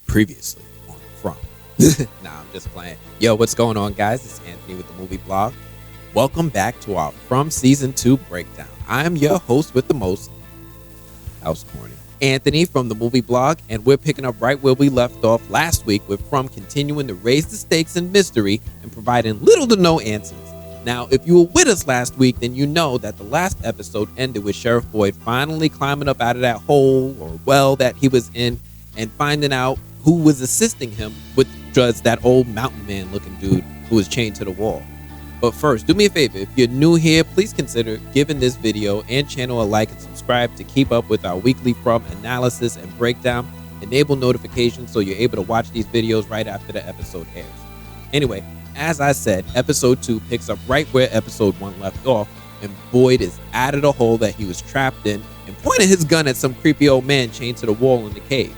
Previously on From. Nah, I'm just playing. Yo, what's going on, guys? It's Anthony with the Movie Blog. Welcome back to our From Season 2 breakdown. I'm your host with the most, house corny, Anthony from the Movie Blog, and we're picking up right where we left off last week with From continuing to raise the stakes in mystery and providing little to no answers. Now, if you were with us last week, then you know that the last episode ended with Sheriff Boyd finally climbing up out of that hole or well that he was in and finding out who was assisting him, which was that old mountain man looking dude who was chained to the wall. But first, do me a favor, if you're new here, please consider giving this video and channel a like and subscribe to keep up with our weekly From analysis and breakdown. Enable notifications so you're able to watch these videos right after the episode airs. Anyway, as I said, episode 2 picks up right where episode 1 left off, and Boyd is out of the hole that he was trapped in and pointing his gun at some creepy old man chained to the wall in the cave.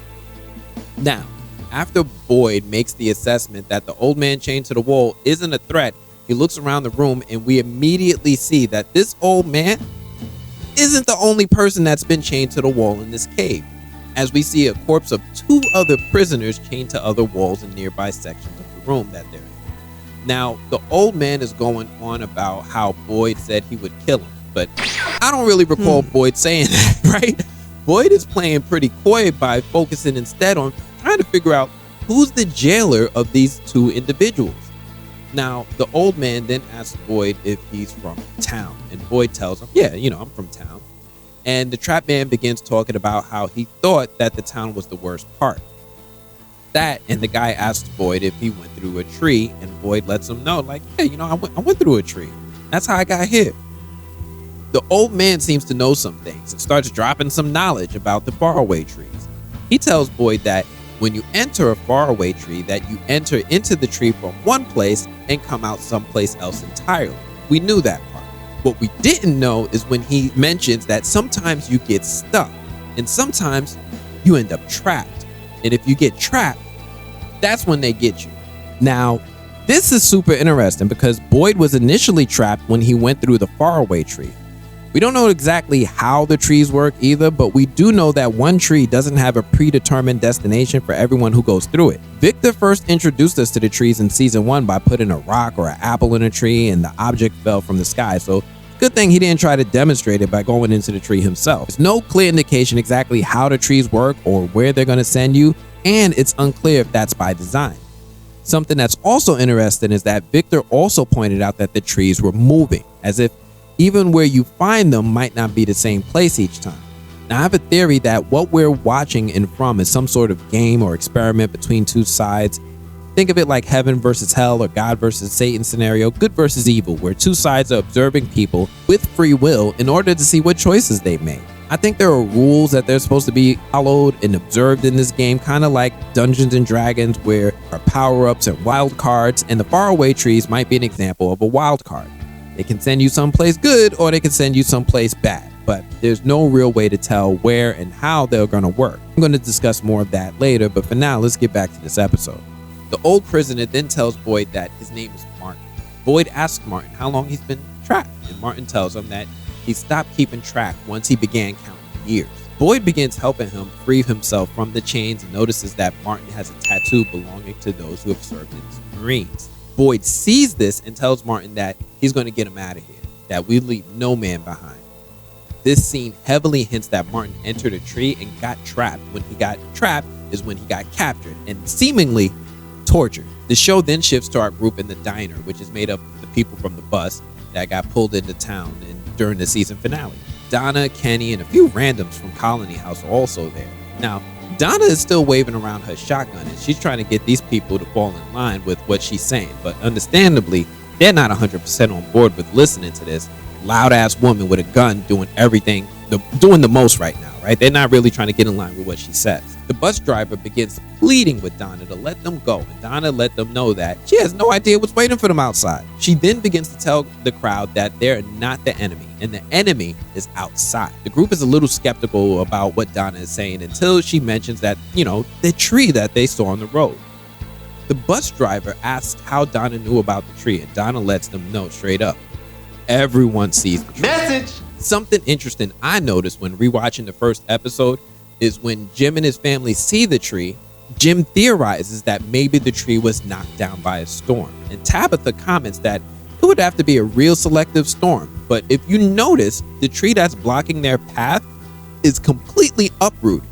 Now, after Boyd makes the assessment that the old man chained to the wall isn't a threat, he looks around the room and we immediately see that this old man isn't the only person that's been chained to the wall in this cave, as we see a corpse of 2 other prisoners chained to other walls in nearby sections of the room that they're in. Now, the old man is going on about how Boyd said he would kill him, but I don't really recall Boyd saying that, right? Boyd is playing pretty coy by focusing instead on trying to figure out who's the jailer of these 2 individuals. Now, the old man then asks Boyd if he's from town, and Boyd tells him, yeah, I'm from town. And the trap man begins talking about how he thought that the town was the worst part. That, and the guy asks Boyd if he went through a tree, and Boyd lets him know, like, yeah, I went through a tree. That's how I got here. The old man seems to know some things and starts dropping some knowledge about the faraway trees. He tells Boyd that when you enter a faraway tree, that you enter into the tree from one place and come out someplace else entirely. We knew that part. What we didn't know is when he mentions that sometimes you get stuck and sometimes you end up trapped. And if you get trapped, that's when they get you. Now, this is super interesting because Boyd was initially trapped when he went through the faraway tree. We don't know exactly how the trees work either, but we do know that one tree doesn't have a predetermined destination for everyone who goes through it. Victor first introduced us to the trees in season 1 by putting a rock or an apple in a tree and the object fell from the sky, so good thing he didn't try to demonstrate it by going into the tree himself. There's no clear indication exactly how the trees work or where they're going to send you, and it's unclear if that's by design. Something that's also interesting is that Victor also pointed out that the trees were moving, as if even where you find them might not be the same place each time. Now, I have a theory that what we're watching in From is some sort of game or experiment between 2 sides. Think of it like heaven versus hell or God versus Satan scenario, good versus evil, where 2 sides are observing people with free will in order to see what choices they make. I think there are rules that they're supposed to be followed and observed in this game, kind of like Dungeons and Dragons, where there are power-ups and wild cards, and the faraway trees might be an example of a wild card. They can send you someplace good or they can send you someplace bad, but there's no real way to tell where and how they're going to work. I'm going to discuss more of that later, but for now, let's get back to this episode. The old prisoner then tells Boyd that his name is Martin. Boyd asks Martin how long he's been trapped, and Martin tells him that he stopped keeping track once he began counting years. Boyd begins helping him free himself from the chains and notices that Martin has a tattoo belonging to those who have served in the Marines. Boyd sees this and tells Martin that he's going to get him out of here, that we leave no man behind. This scene heavily hints that Martin entered a tree and got trapped. When he got trapped is when he got captured and seemingly tortured. The show then shifts to our group in the diner, which is made up of the people from the bus that got pulled into town during the season finale. Donna, Kenny, and a few randoms from Colony House are also there. Now, Donna is still waving around her shotgun and she's trying to get these people to fall in line with what she's saying, but understandably, they're not 100% on board with listening to this loud-ass woman with a gun doing everything, doing the most right now, right? They're not really trying to get in line with what she says. The bus driver begins pleading with Donna to let them go, and Donna let them know that she has no idea what's waiting for them outside. She then begins to tell the crowd that they're not the enemy, and the enemy is outside. The group is a little skeptical about what Donna is saying until she mentions that, the tree that they saw on the road. The bus driver asks how Donna knew about the tree, and Donna lets them know straight up. Everyone sees the tree. Message! Something interesting I noticed when rewatching the first episode is when Jim and his family see the tree, Jim theorizes that maybe the tree was knocked down by a storm, and Tabitha comments that it would have to be a real selective storm. But if you notice, the tree that's blocking their path is completely uprooted.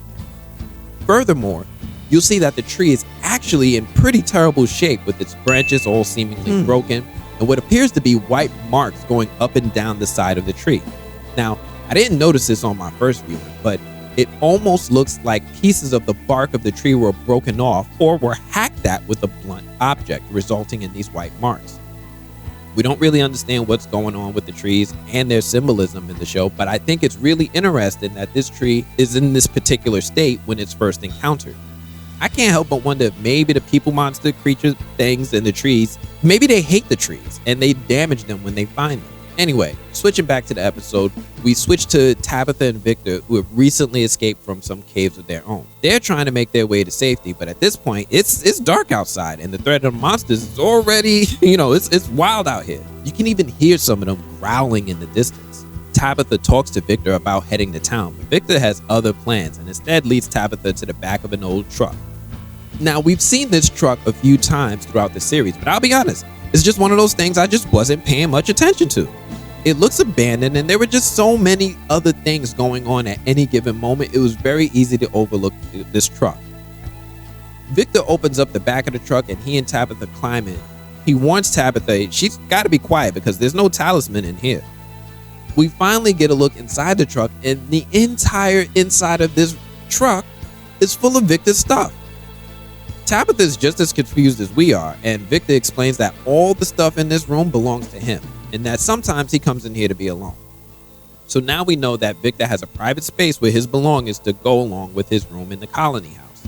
Furthermore, you'll see that the tree is actually in pretty terrible shape, with its branches all seemingly broken and what appears to be white marks going up and down the side of the tree. Now, I didn't notice this on my first viewing, but it almost looks like pieces of the bark of the tree were broken off or were hacked at with a blunt object, resulting in these white marks. We don't really understand what's going on with the trees and their symbolism in the show, but I think it's really interesting that this tree is in this particular state when it's first encountered. I can't help but wonder if maybe the people, monster, creature, things in the trees, maybe they hate the trees and they damage them when they find them. Anyway, switching back to the episode, we switch to Tabitha and Victor, who have recently escaped from some caves of their own. They're trying to make their way to safety, but at this point, it's dark outside, and the threat of monsters is already, it's wild out here. You can even hear some of them growling in the distance. Tabitha talks to Victor about heading to town, but Victor has other plans and instead leads Tabitha to the back of an old truck. Now, we've seen this truck a few times throughout the series, but I'll be honest, it's just one of those things I just wasn't paying much attention to. It looks abandoned, and there were just so many other things going on at any given moment. It was very easy to overlook this truck. Victor opens up the back of the truck, and he and Tabitha climb in. He warns Tabitha she's got to be quiet because there's no talisman in here. We finally get a look inside the truck, and the entire inside of this truck is full of Victor's stuff. Tabitha is just as confused as we are, and Victor explains that all the stuff in this room belongs to him, and that sometimes he comes in here to be alone. So now we know that Victor has a private space where his belongings to go along with his room in the colony house.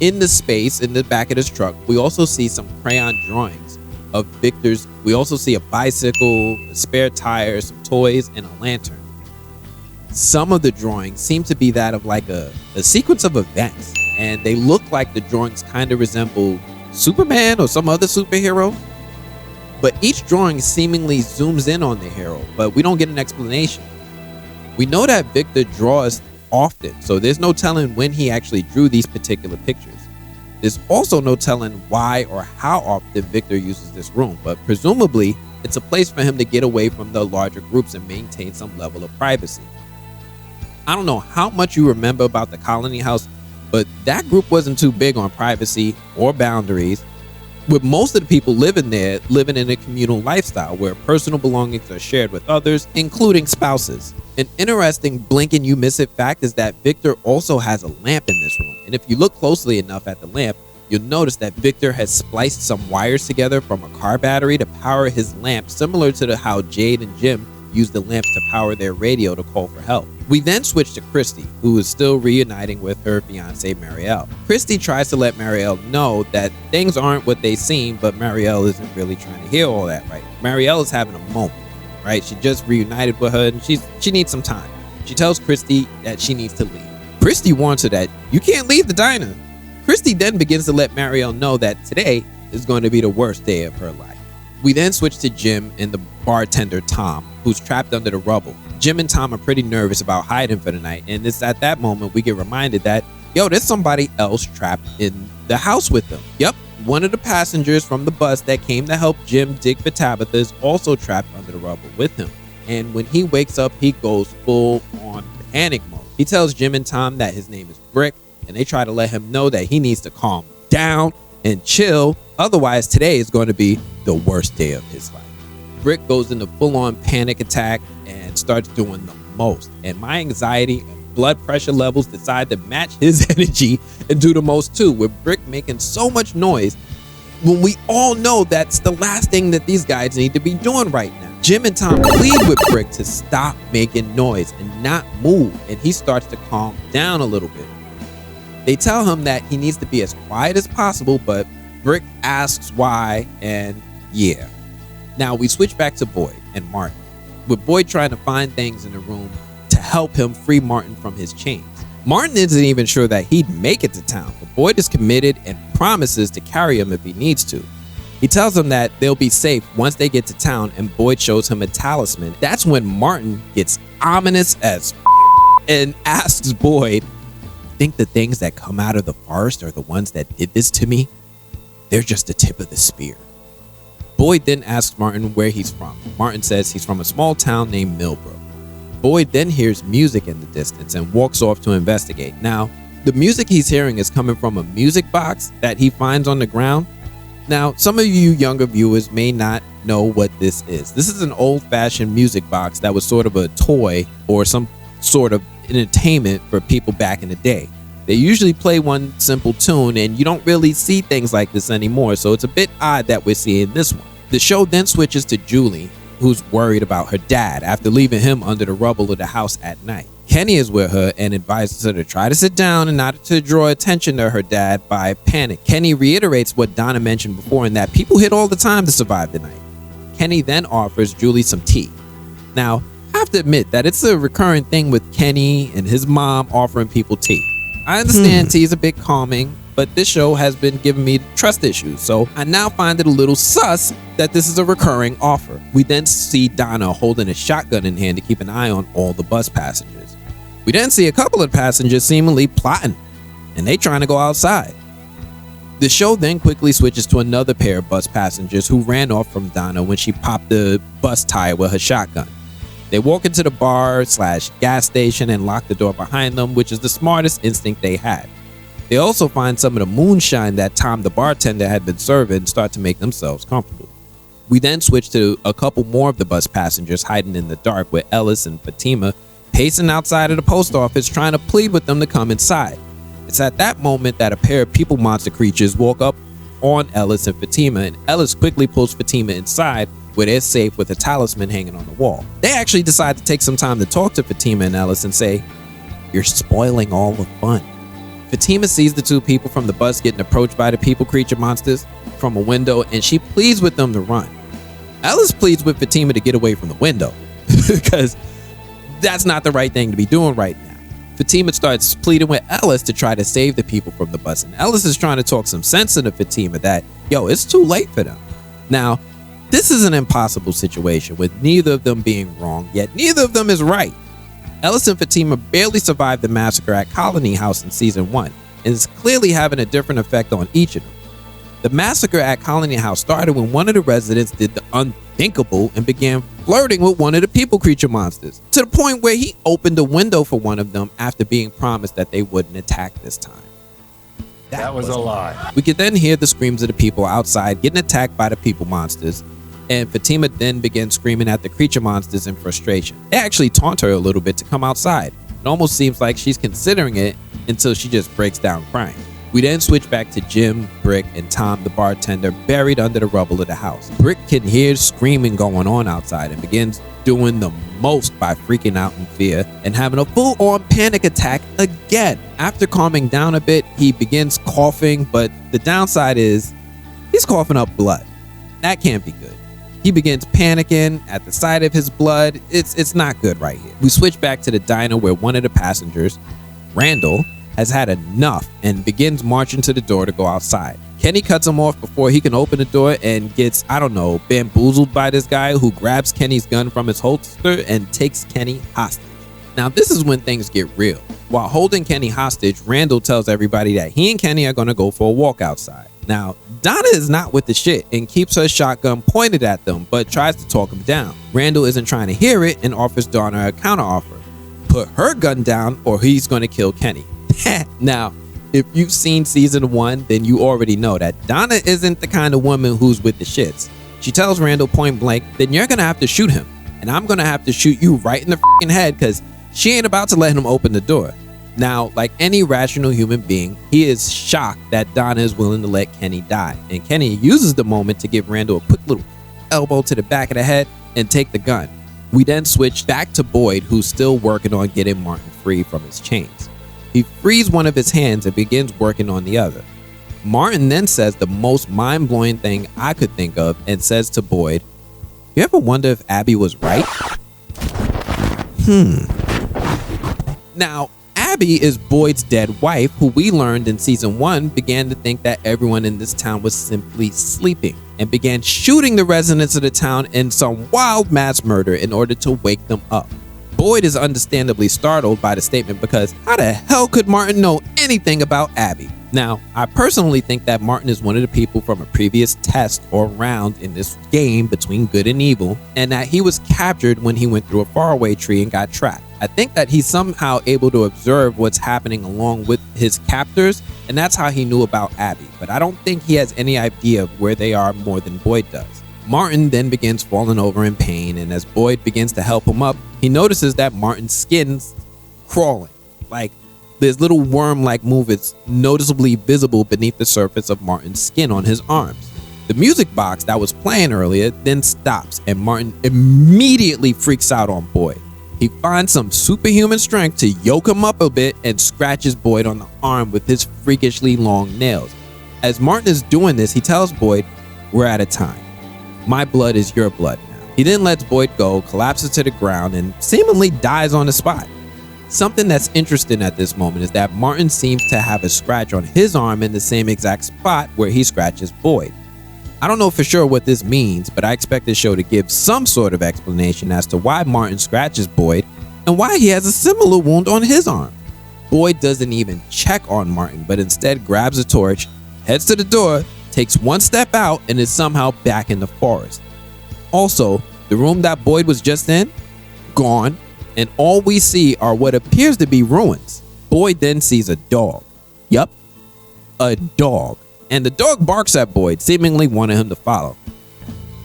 In the space in the back of this truck, we also see some crayon drawings of Victor's. We also see a bicycle, a spare tire, some toys, and a lantern. Some of the drawings seem to be that of like a sequence of events, and they look like the drawings kind of resemble Superman or some other superhero. But each drawing seemingly zooms in on the hero, but we don't get an explanation. We know that Victor draws often, so there's no telling when he actually drew these particular pictures. There's also no telling why or how often Victor uses this room, but presumably it's a place for him to get away from the larger groups and maintain some level of privacy. I don't know how much you remember about the colony house, but that group wasn't too big on privacy or boundaries, with most of the people living there living in a communal lifestyle where personal belongings are shared with others, including spouses. An interesting blink and you miss it fact is that Victor also has a lamp in this room, and if you look closely enough at the lamp, you'll notice that Victor has spliced some wires together from a car battery to power his lamp, similar to how Jade and Jim use the lamps to power their radio to call for help. We then switch to Christy, who is still reuniting with her fiance Marielle. Christy tries to let Marielle know that things aren't what they seem, but Marielle isn't really trying to hear all that, right? Marielle is having a moment, right? She just reunited with her and she needs some time. She tells Christy that she needs to leave. Christy warns her that you can't leave the diner. Christy then begins to let Marielle know that today is going to be the worst day of her life. We then switch to Jim and the bartender Tom, who's trapped under the rubble. Jim and Tom are pretty nervous about hiding for the night, and it's at that moment we get reminded that, there's somebody else trapped in the house with them. Yep, one of the passengers from the bus that came to help Jim dig for Tabitha is also trapped under the rubble with him. And when he wakes up, he goes full on panic mode. He tells Jim and Tom that his name is Brick, and they try to let him know that he needs to calm down and chill, otherwise today is going to be the worst day of his life. Brick goes into full-on panic attack and starts doing the most, and my anxiety and blood pressure levels decide to match his energy and do the most too, with Brick making so much noise when we all know that's the last thing that these guys need to be doing right now. Jim and Tom plead with Brick to stop making noise and not move, and he starts to calm down a little bit. They tell him that he needs to be as quiet as possible, but Brick asks why, and yeah. Now we switch back to Boyd and Martin, with Boyd trying to find things in the room to help him free Martin from his chains. Martin isn't even sure that he'd make it to town, but Boyd is committed and promises to carry him if he needs to. He tells him that they'll be safe once they get to town, and Boyd shows him a talisman. That's when Martin gets ominous as and asks Boyd, think the things that come out of the forest are the ones that did this to me? They're just the tip of the spear. Boyd then asks Martin where he's from. Martin says he's from a small town named Millbrook. Boyd then hears music in the distance and walks off to investigate. Now, the music he's hearing is coming from a music box that he finds on the ground. Now, some of you younger viewers may not know what this is. This is an old-fashioned music box that was sort of a toy or some sort of entertainment for people back in the day. They usually play one simple tune, and you don't really see things like this anymore, so it's a bit odd that we're seeing this one. The show then switches to Julie, who's worried about her dad after leaving him under the rubble of the house at night. Kenny is with her and advises her to try to sit down and not to draw attention to her dad by panic. Kenny reiterates what Donna mentioned before in that people hit all the time to survive the night. Kenny then offers Julie some tea. Now, I have to admit that it's a recurring thing with Kenny and his mom offering people tea. I understand tea is a bit calming, but this show has been giving me trust issues, so I now find it a little sus that this is a recurring offer. We then see Donna holding a shotgun in hand to keep an eye on all the bus passengers. We then see a couple of passengers seemingly plotting, and they trying to go outside. The show then quickly switches to another pair of bus passengers who ran off from Donna when she popped the bus tire with her shotgun. They walk into the bar/gas station and lock the door behind them, which is the smartest instinct they had. They also find some of the moonshine that Tom the bartender had been serving and start to make themselves comfortable. We then switch to a couple more of the bus passengers hiding in the dark with Ellis and Fatima pacing outside of the post office trying to plead with them to come inside. It's at that moment that a pair of people monster creatures walk up on Ellis and Fatima, and Ellis quickly pulls Fatima inside where they're safe with a talisman hanging on the wall. They actually decide to take some time to talk to Fatima and Ellis and say, "You're spoiling all the fun." Fatima sees the two people from the bus getting approached by the people creature monsters from a window, and she pleads with them to run. Ellis pleads with Fatima to get away from the window because that's not the right thing to be doing right now. Fatima starts pleading with Ellis to try to save the people from the bus, and Ellis is trying to talk some sense into Fatima that, yo, it's too late for them. Now, this is an impossible situation with neither of them being wrong, yet neither of them is right. Ellis and Fatima barely survived the massacre at Colony House in season 1, and is clearly having a different effect on each of them. The massacre at Colony House started when one of the residents did the unthinkable and began flirting with one of the people creature monsters, to the point where he opened a window for one of them after being promised that they wouldn't attack this time. That was a lie. We could then hear the screams of the people outside getting attacked by the people monsters, and Fatima then begins screaming at the creature monsters in frustration. They actually taunt her a little bit to come outside. It almost seems like she's considering it until she just breaks down crying. We then switch back to Jim, Brick, and Tom the bartender buried under the rubble of the house. Brick can hear screaming going on outside and begins doing the most by freaking out in fear and having a full-on panic attack again. After calming down a bit, he begins coughing, but the downside is he's coughing up blood. That can't be good. He begins panicking at the sight of his blood. It's not good right here. We switch back to the diner where one of the passengers, Randall, has had enough and begins marching to the door to go outside. Kenny cuts him off before he can open the door and gets, bamboozled by this guy who grabs Kenny's gun from his holster and takes Kenny hostage. Now this is when things get real. While holding Kenny hostage, Randall tells everybody that he and Kenny are gonna go for a walk outside. Now, Donna is not with the shit and keeps her shotgun pointed at them, but tries to talk him down. Randall isn't trying to hear it and offers Donna a counteroffer. Put her gun down or he's gonna kill Kenny. Now, if you've seen season 1, then you already know that Donna isn't the kind of woman who's with the shits. She tells Randall point blank, then you're gonna have to shoot him, and I'm gonna have to shoot you right in the f***ing head because she ain't about to let him open the door. Now, like any rational human being, he is shocked that Donna is willing to let Kenny die, and Kenny uses the moment to give Randall a quick little elbow to the back of the head and take the gun. We then switch back to Boyd, who's still working on getting Martin free from his chains. He frees one of his hands and begins working on the other. Martin then says the most mind-blowing thing I could think of and says to Boyd, "You ever wonder if Abbey was right?" Now, Abbey is Boyd's dead wife, who we learned in season 1 began to think that everyone in this town was simply sleeping and began shooting the residents of the town in some wild mass murder in order to wake them up. Boyd is understandably startled by the statement because how the hell could Martin know anything about Abbey? Now, I personally think that Martin is one of the people from a previous test or round in this game between good and evil, and that he was captured when he went through a faraway tree and got trapped. I think that he's somehow able to observe what's happening along with his captors, and that's how he knew about Abbey, but I don't think he has any idea of where they are more than Boyd does. Martin then begins falling over in pain, and as Boyd begins to help him up, he notices that Martin's skin's crawling. Like, this little worm-like move is noticeably visible beneath the surface of Martin's skin on his arms. The music box that was playing earlier then stops, and Martin immediately freaks out on Boyd. He finds some superhuman strength to yoke him up a bit and scratches Boyd on the arm with his freakishly long nails. As Martin is doing this, he tells Boyd, "We're out of time. My blood is your blood now." He then lets Boyd go, collapses to the ground, and seemingly dies on the spot. Something that's interesting at this moment is that Martin seems to have a scratch on his arm in the same exact spot where he scratches Boyd. I don't know for sure what this means, but I expect the show to give some sort of explanation as to why Martin scratches Boyd and why he has a similar wound on his arm. Boyd doesn't even check on Martin, but instead grabs a torch, heads to the door, takes one step out, and is somehow back in the forest. Also, the room that Boyd was just in, gone, and all we see are what appears to be ruins. Boyd then sees a dog. Yup, a dog. And the dog barks at Boyd, seemingly wanting him to follow.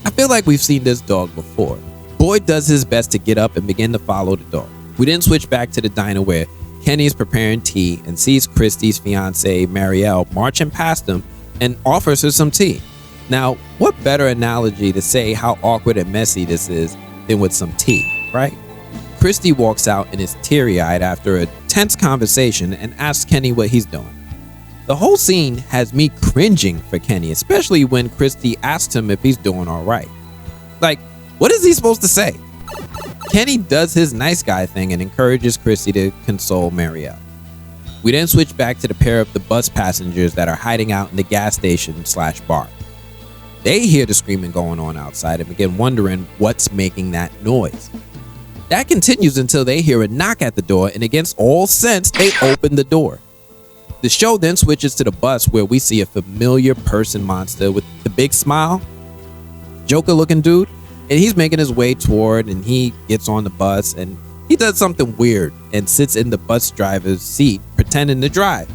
I feel like we've seen this dog before. Boyd does his best to get up and begin to follow the dog. We then switch back to the diner where Kenny is preparing tea and sees Christy's fiance, Marielle, marching past him and offers her some tea. Now, what better analogy to say how awkward and messy this is than with some tea, right? Christy walks out and is teary-eyed after a tense conversation and asks Kenny what he's doing. The whole scene has me cringing for Kenny, especially when Christy asks him if he's doing all right. Like, what is he supposed to say? Kenny does his nice guy thing and encourages Christy to console Marielle. We then switch back to the pair of the bus passengers that are hiding out in the gas station/bar. They hear the screaming going on outside and begin wondering what's making that noise. That continues until they hear a knock at the door, and against all sense, they open the door. The show then switches to the bus where we see a familiar person monster with the big smile, Joker looking dude, and he's making his way toward, and he gets on the bus and he does something weird and sits in the bus driver's seat pretending to drive.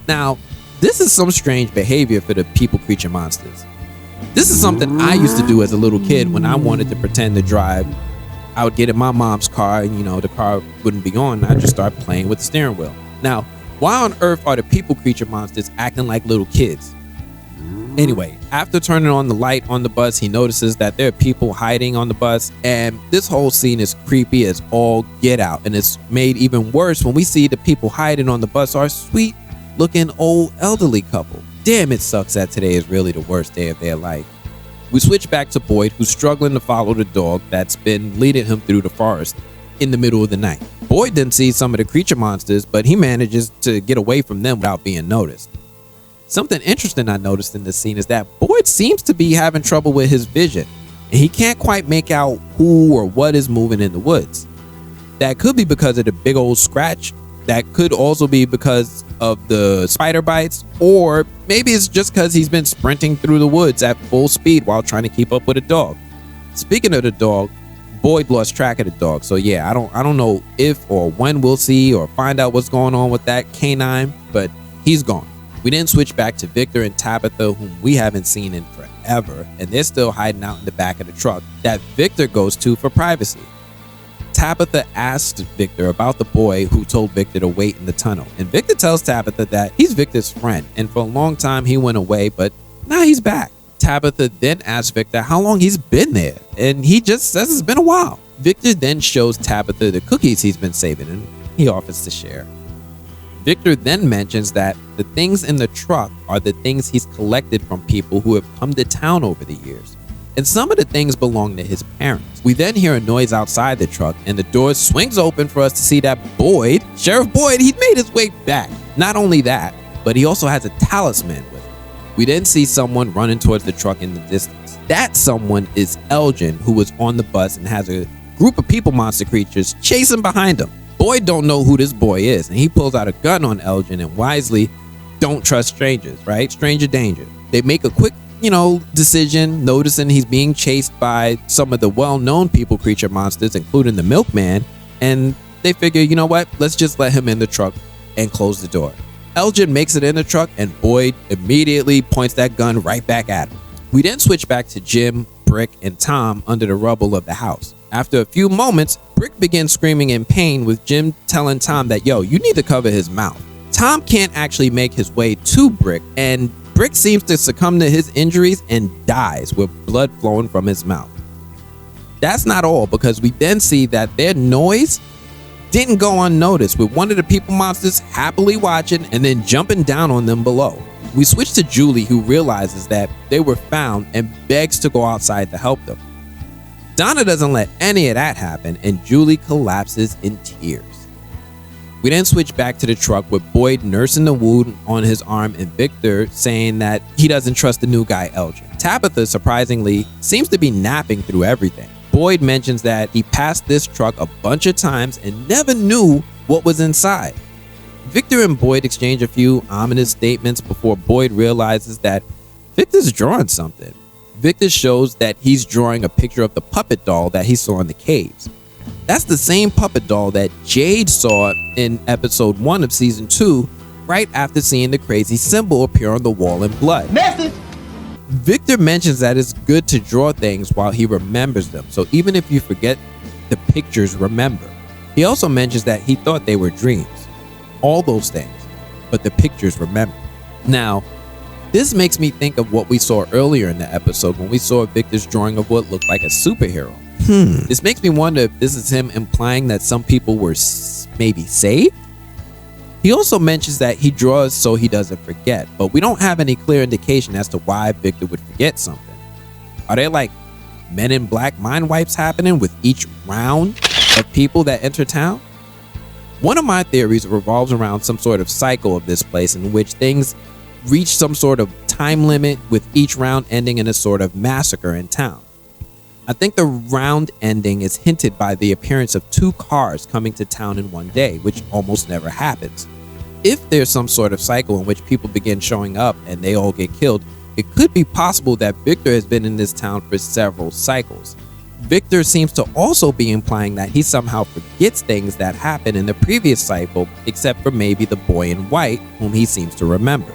Now, this is some strange behavior for the people creature monsters. This is something I used to do as a little kid when I wanted to pretend to drive. I would get in my mom's car and, the car wouldn't be on. I'd just start playing with the steering wheel. Now, why on earth are the people creature monsters acting like little kids? Anyway, after turning on the light on the bus, he notices that there are people hiding on the bus, and this whole scene is creepy as all get out, and it's made even worse when we see the people hiding on the bus are a sweet looking old elderly couple. Damn, it sucks that today is really the worst day of their life. We switch back to Boyd, who's struggling to follow the dog that's been leading him through the forest in the middle of the night. Boyd then sees some of the creature monsters, but he manages to get away from them without being noticed. Something interesting I noticed in this scene is that Boyd seems to be having trouble with his vision, and he can't quite make out who or what is moving in the woods. That could be because of the big old scratch. That could also be because of the spider bites, or maybe it's just because he's been sprinting through the woods at full speed while trying to keep up with a dog. Speaking of the dog, Boyd lost track of the dog, so yeah, I don't know if or when we'll see or find out what's going on with that canine, but he's gone. We then switch back to Victor and Tabitha, whom we haven't seen in forever, and they're still hiding out in the back of the truck that Victor goes to for privacy. Tabitha asks Victor about the boy who told Victor to wait in the tunnel, and Victor tells Tabitha that he's Victor's friend, and for a long time he went away, but now he's back. Tabitha then asks Victor how long he's been there, and he just says it's been a while. Victor then shows Tabitha the cookies he's been saving, and he offers to share. Victor then mentions that the things in the truck are the things he's collected from people who have come to town over the years, and some of the things belong to his parents. We then hear a noise outside the truck, and the door swings open for us to see that Boyd, Sheriff Boyd, he'd made his way back. Not only that, but he also has a talisman with him. We then see someone running towards the truck in the distance. That someone is Elgin, who was on the bus and has a group of people monster creatures chasing behind him. Boyd don't know who this boy is, and he pulls out a gun on Elgin and wisely don't trust strangers, right? Stranger danger. They make a quick, decision, noticing he's being chased by some of the well-known people creature monsters, including the milkman, and they figure, you know what, let's just let him in the truck and close the door. Elgin makes it in the truck, and Boyd immediately points that gun right back at him. We then switch back to Jim, Brick, and Tom under the rubble of the house. After a few moments, Brick begins screaming in pain, with Jim telling Tom that, yo, you need to cover his mouth. Tom can't actually make his way to Brick, and Brick seems to succumb to his injuries and dies with blood flowing from his mouth. That's not all, because we then see that their noise didn't go unnoticed, with one of the people monsters happily watching and then jumping down on them below. We switch to Julie, who realizes that they were found and begs to go outside to help them. Donna doesn't let any of that happen, and Julie collapses in tears. We then switch back to the truck with Boyd nursing the wound on his arm and Victor saying that he doesn't trust the new guy Elgin. Tabitha, surprisingly, seems to be napping through everything. Boyd mentions that he passed this truck a bunch of times and never knew what was inside. Victor and Boyd exchange a few ominous statements before Boyd realizes that Victor's drawing something. Victor shows that he's drawing a picture of the puppet doll that he saw in the caves. That's the same puppet doll that Jade saw in episode 1 of season 2, right after seeing the crazy symbol appear on the wall in blood. Message! Victor mentions that it's good to draw things while he remembers them, so even if you forget, the pictures remember. He also mentions that he thought they were dreams. All those things, but the pictures remember. Now, this makes me think of what we saw earlier in the episode when we saw Victor's drawing of what looked like a superhero. This makes me wonder if this is him implying that some people were maybe saved? He also mentions that he draws so he doesn't forget, but we don't have any clear indication as to why Victor would forget something. Are there like Men in Black mind wipes happening with each round of people that enter town? One of my theories revolves around some sort of cycle of this place in which things reach some sort of time limit, with each round ending in a sort of massacre in town. I think the round ending is hinted by the appearance of 2 cars coming to town in one day, which almost never happens. If there's some sort of cycle in which people begin showing up and they all get killed, it could be possible that Victor has been in this town for several cycles. Victor seems to also be implying that he somehow forgets things that happened in the previous cycle, except for maybe the boy in white, whom he seems to remember.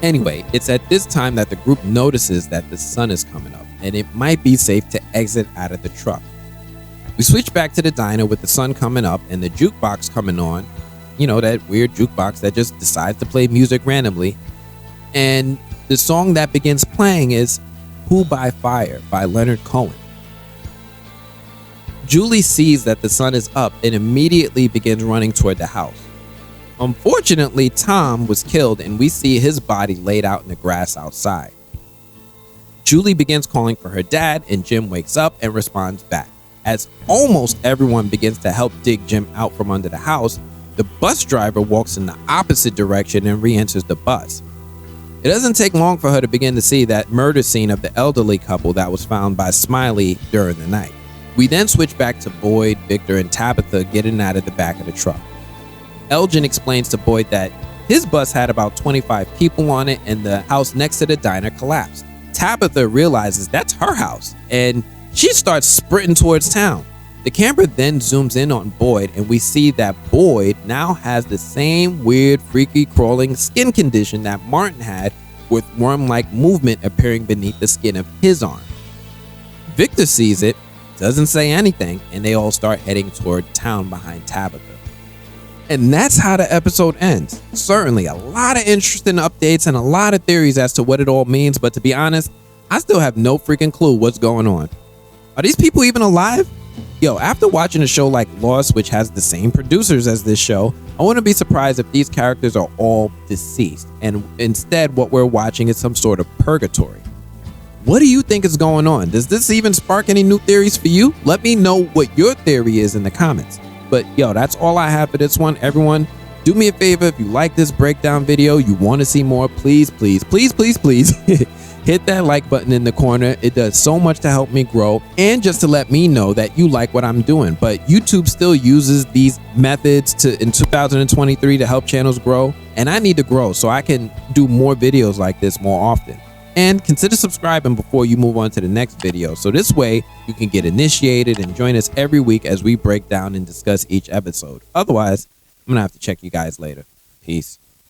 Anyway, it's at this time that the group notices that the sun is coming up, and it might be safe to exit out of the truck. We switch back to the diner with the sun coming up and the jukebox coming on. That weird jukebox that just decides to play music randomly. And the song that begins playing is Who by Fire by Leonard Cohen. Julie sees that the sun is up and immediately begins running toward the house. Unfortunately, Tom was killed and we see his body laid out in the grass outside. Julie begins calling for her dad, and Jim wakes up and responds back. As almost everyone begins to help dig Jim out from under the house, the bus driver walks in the opposite direction and re-enters the bus. It doesn't take long for her to begin to see that murder scene of the elderly couple that was found by Smiley during the night. We then switch back to Boyd, Victor, and Tabitha getting out of the back of the truck. Elgin explains to Boyd that his bus had about 25 people on it and the house next to the diner collapsed. Tabitha realizes that's her house and she starts sprinting towards town. The camera then zooms in on Boyd and we see that Boyd now has the same weird, freaky, crawling skin condition that Martin had, with worm-like movement appearing beneath the skin of his arm. Victor sees it, doesn't say anything, and they all start heading toward town behind Tabitha. And that's how the episode ends. Certainly a lot of interesting updates and a lot of theories as to what it all means, but to be honest, I still have no freaking clue what's going on. Are these people even alive? Yo, after watching a show like Lost, which has the same producers as this show, I wouldn't be surprised if these characters are all deceased, and instead what we're watching is some sort of purgatory. What do you think is going on? Does this even spark any new theories for you? Let me know what your theory is in the comments. But yo, that's all I have for this one. Everyone, do me a favor, if you like this breakdown video, you want to see more, please, please, please, please, please hit that like button in the corner. It does so much to help me grow and just to let me know that you like what I'm doing. But YouTube still uses these methods in 2023 to help channels grow, and I need to grow so I can do more videos like this more often. And consider subscribing before you move on to the next video, so this way you can get initiated and join us every week as we break down and discuss each episode. Otherwise, I'm gonna have to check you guys later. Peace.